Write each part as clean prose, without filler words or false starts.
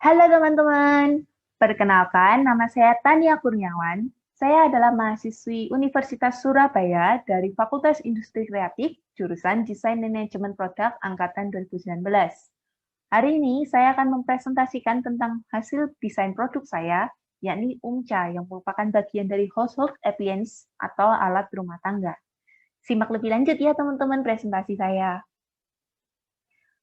Halo teman-teman, perkenalkan nama saya Tania Kurniawan. Saya adalah mahasiswi Universitas Surabaya dari Fakultas Industri Kreatif, jurusan Desain Manajemen Produk Angkatan 2019. Hari ini saya akan mempresentasikan tentang hasil desain produk saya, yakni UMCA, yang merupakan bagian dari Household Appliance atau alat rumah tangga. Simak lebih lanjut ya teman-teman presentasi saya.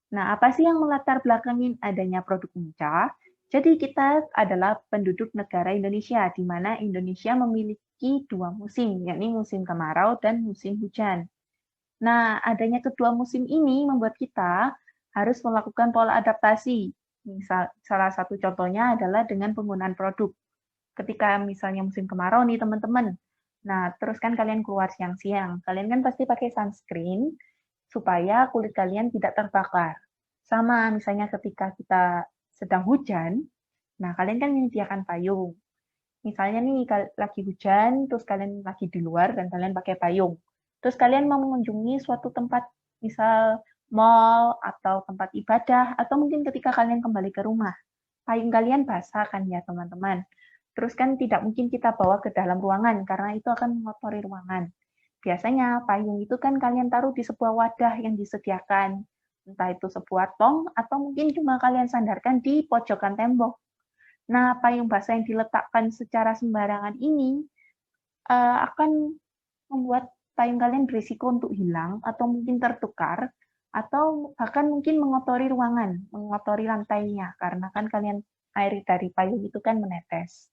Nah, apa sih yang melatar belakangin adanya produk UMCA? Jadi kita adalah penduduk negara Indonesia, di mana Indonesia memiliki dua musim, yakni musim kemarau dan musim hujan. Nah, adanya kedua musim ini membuat kita harus melakukan pola adaptasi. Misal, salah satu contohnya adalah dengan penggunaan produk. Ketika misalnya musim kemarau nih teman-teman, nah terus kan kalian keluar siang-siang, kalian kan pasti pakai sunscreen, supaya kulit kalian tidak terbakar. Sama misalnya ketika kita sedang hujan, nah kalian kan menyediakan payung. Misalnya nih lagi hujan, terus kalian lagi di luar dan kalian pakai payung. Terus kalian mau mengunjungi suatu tempat, misal mall atau tempat ibadah, atau mungkin ketika kalian kembali ke rumah. Payung kalian basah kan ya teman-teman. Terus kan tidak mungkin kita bawa ke dalam ruangan karena itu akan mengotori ruangan. Biasanya payung itu kan kalian taruh di sebuah wadah yang disediakan, entah itu sebuah tong atau mungkin cuma kalian sandarkan di pojokan tembok. Nah, payung basah yang diletakkan secara sembarangan ini akan membuat payung kalian berisiko untuk hilang atau mungkin tertukar atau bahkan mungkin mengotori ruangan, mengotori lantainya karena kan kalian air dari payung itu kan menetes.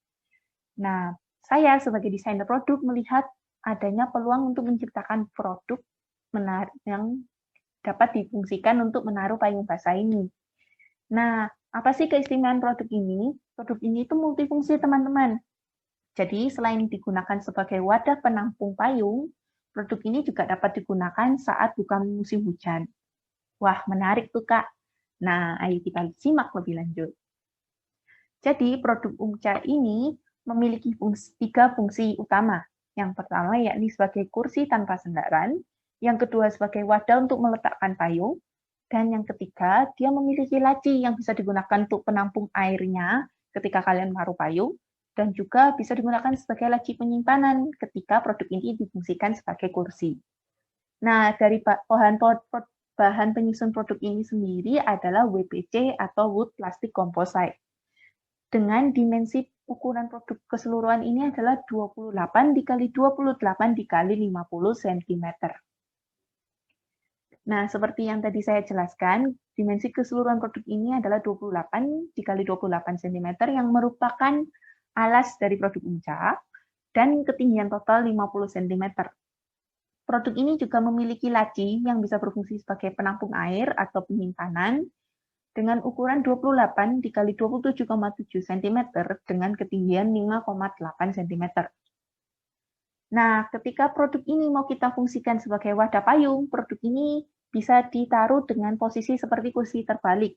Nah, saya sebagai desainer produk melihat adanya peluang untuk menciptakan produk yang dapat difungsikan untuk menaruh payung basah ini. Nah, apa sih keistimewaan produk ini? Produk ini itu multifungsi, teman-teman. Jadi, selain digunakan sebagai wadah penampung payung, produk ini juga dapat digunakan saat bukan musim hujan. Wah, menarik tuh, Kak. Nah, ayo kita simak lebih lanjut. Jadi, produk UMCA ini memiliki tiga fungsi utama. Yang pertama yakni sebagai kursi tanpa sandaran, yang kedua sebagai wadah untuk meletakkan payung, dan yang ketiga, dia memiliki laci yang bisa digunakan untuk penampung airnya ketika kalian menaruh payung, dan juga bisa digunakan sebagai laci penyimpanan ketika produk ini difungsikan sebagai kursi. Nah, dari bahan penyusun produk ini sendiri adalah WPC atau Wood Plastic Composite. Dengan dimensi ukuran produk keseluruhan ini adalah 28 dikali 28 dikali 50 cm. Nah, seperti yang tadi saya jelaskan, dimensi keseluruhan produk ini adalah 28 dikali 28 cm yang merupakan alas dari produk UMCA dan ketinggian total 50 cm. Produk ini juga memiliki laci yang bisa berfungsi sebagai penampung air atau penyimpanan dengan ukuran 28 dikali 27,7 cm dengan ketinggian 5,8 cm. Nah, ketika produk ini mau kita fungsikan sebagai wadah payung, produk ini bisa ditaruh dengan posisi seperti kursi terbalik.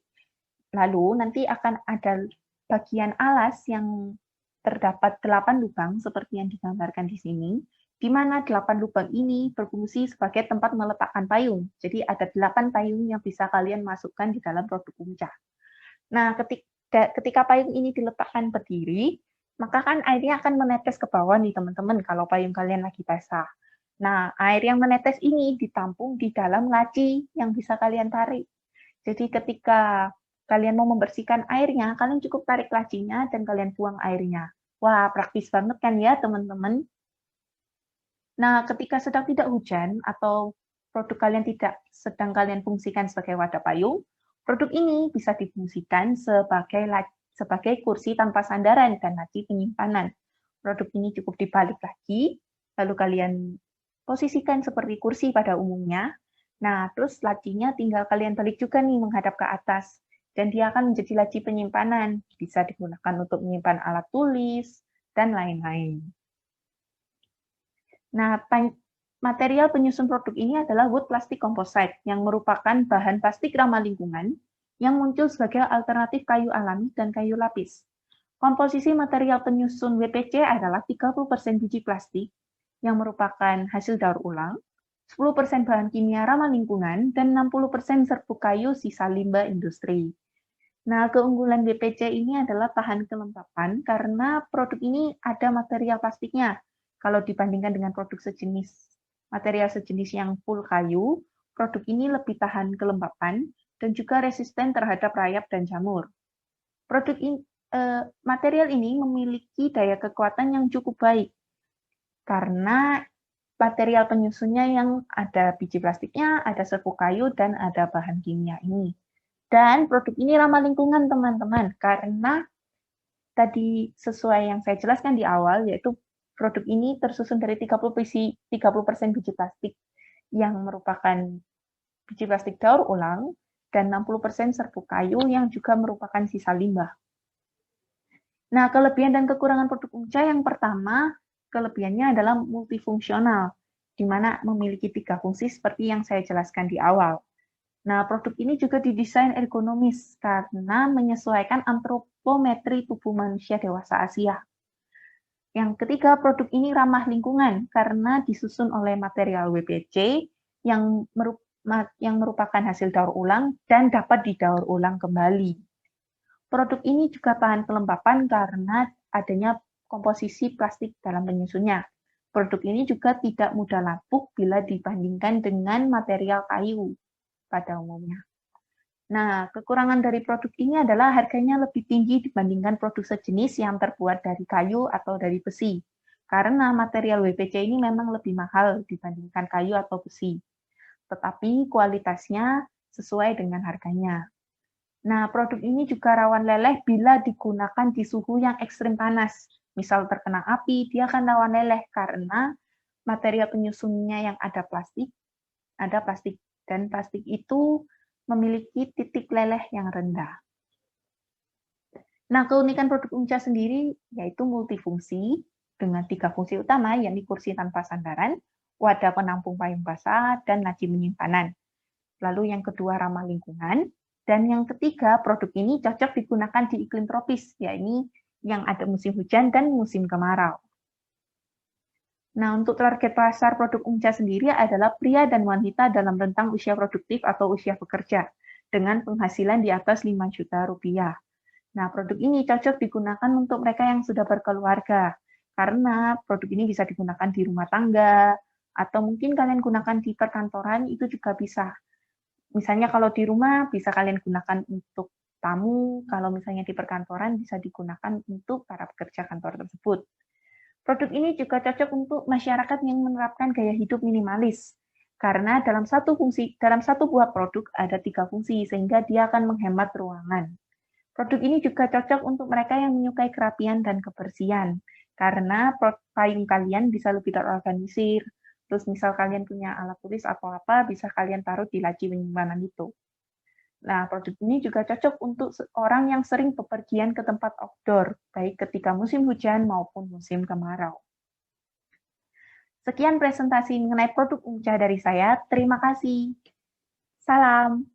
Lalu nanti akan ada bagian alas yang terdapat 8 lubang seperti yang digambarkan di sini, di mana 8 lubang ini berfungsi sebagai tempat meletakkan payung. Jadi ada 8 payung yang bisa kalian masukkan di dalam produk UMCA. Nah, ketika payung ini diletakkan berdiri, maka kan airnya akan menetes ke bawah nih teman-teman kalau payung kalian lagi basah. Nah, air yang menetes ini ditampung di dalam laci yang bisa kalian tarik. Jadi ketika kalian mau membersihkan airnya, kalian cukup tarik lacinya dan kalian buang airnya. Wah, praktis banget kan ya teman-teman? Nah, ketika sedang tidak hujan atau produk kalian tidak sedang kalian fungsikan sebagai wadah payung, produk ini bisa difungsikan sebagai kursi tanpa sandaran dan laci penyimpanan. Produk ini cukup dibalik lagi, lalu kalian posisikan seperti kursi pada umumnya. Nah, terus lacinya tinggal kalian balik juga nih menghadap ke atas. Dan dia akan menjadi laci penyimpanan. Bisa digunakan untuk menyimpan alat tulis, dan lain-lain. Nah, material penyusun produk ini adalah wood plastic composite, yang merupakan bahan plastik ramah lingkungan yang muncul sebagai alternatif kayu alami dan kayu lapis. Komposisi material penyusun WPC adalah 30% biji plastik, yang merupakan hasil daur ulang, 10% bahan kimia ramah lingkungan, dan 60% serbuk kayu sisa limbah industri. Nah, keunggulan BPC ini adalah tahan kelembapan karena produk ini ada material plastiknya. Kalau dibandingkan dengan produk material sejenis yang full kayu, produk ini lebih tahan kelembapan dan juga resisten terhadap rayap dan jamur. Material ini memiliki daya kekuatan yang cukup baik karena material penyusunnya yang ada biji plastiknya, ada serbuk kayu, dan ada bahan kimia ini. Dan produk ini ramah lingkungan, teman-teman, karena tadi sesuai yang saya jelaskan di awal, yaitu produk ini tersusun dari 30% biji plastik yang merupakan biji plastik daur ulang, dan 60% serbuk kayu yang juga merupakan sisa limbah. Nah, kelebihan dan kekurangan produk Unca yang pertama, kelebihannya adalah multifungsional, di mana memiliki 3 fungsi seperti yang saya jelaskan di awal. Nah, produk ini juga didesain ergonomis karena menyesuaikan antropometri tubuh manusia dewasa Asia. Yang ketiga, produk ini ramah lingkungan karena disusun oleh material WPC yang merupakan hasil daur ulang dan dapat didaur ulang kembali. Produk ini juga tahan kelembapan karena adanya komposisi plastik dalam penyusunnya. Produk ini juga tidak mudah lapuk bila dibandingkan dengan material kayu pada umumnya. Nah, kekurangan dari produk ini adalah harganya lebih tinggi dibandingkan produk sejenis yang terbuat dari kayu atau dari besi. Karena material WPC ini memang lebih mahal dibandingkan kayu atau besi. Tetapi kualitasnya sesuai dengan harganya. Nah, produk ini juga rawan leleh bila digunakan di suhu yang ekstrim panas. Misal terkena api, dia akan rawan leleh karena material penyusunnya yang ada plastik, dan plastik itu memiliki titik leleh yang rendah. Nah, keunikan produk Unca sendiri yaitu multifungsi dengan 3 fungsi utama, yakni kursi tanpa sandaran, wadah penampung payung basah, dan laci penyimpanan. Lalu yang kedua ramah lingkungan, dan yang ketiga produk ini cocok digunakan di iklim tropis, yakni yang ada musim hujan dan musim kemarau. Nah, untuk target pasar produk Unca sendiri adalah pria dan wanita dalam rentang usia produktif atau usia bekerja, dengan penghasilan di atas 5 juta rupiah. Nah, produk ini cocok digunakan untuk mereka yang sudah berkeluarga, karena produk ini bisa digunakan di rumah tangga, atau mungkin kalian gunakan di perkantoran, itu juga bisa. Misalnya kalau di rumah bisa kalian gunakan untuk tamu, kalau misalnya di perkantoran bisa digunakan untuk para pekerja kantor tersebut. Produk ini juga cocok untuk masyarakat yang menerapkan gaya hidup minimalis, karena dalam satu buah produk ada 3 fungsi, sehingga dia akan menghemat ruangan. Produk ini juga cocok untuk mereka yang menyukai kerapian dan kebersihan, karena payung kalian bisa lebih terorganisir. Terus misal kalian punya alat tulis atau apa, bisa kalian taruh di laci penyimpanan itu. Nah, produk ini juga cocok untuk orang yang sering bepergian ke tempat outdoor, baik ketika musim hujan maupun musim kemarau. Sekian presentasi mengenai produk Unca dari saya. Terima kasih. Salam.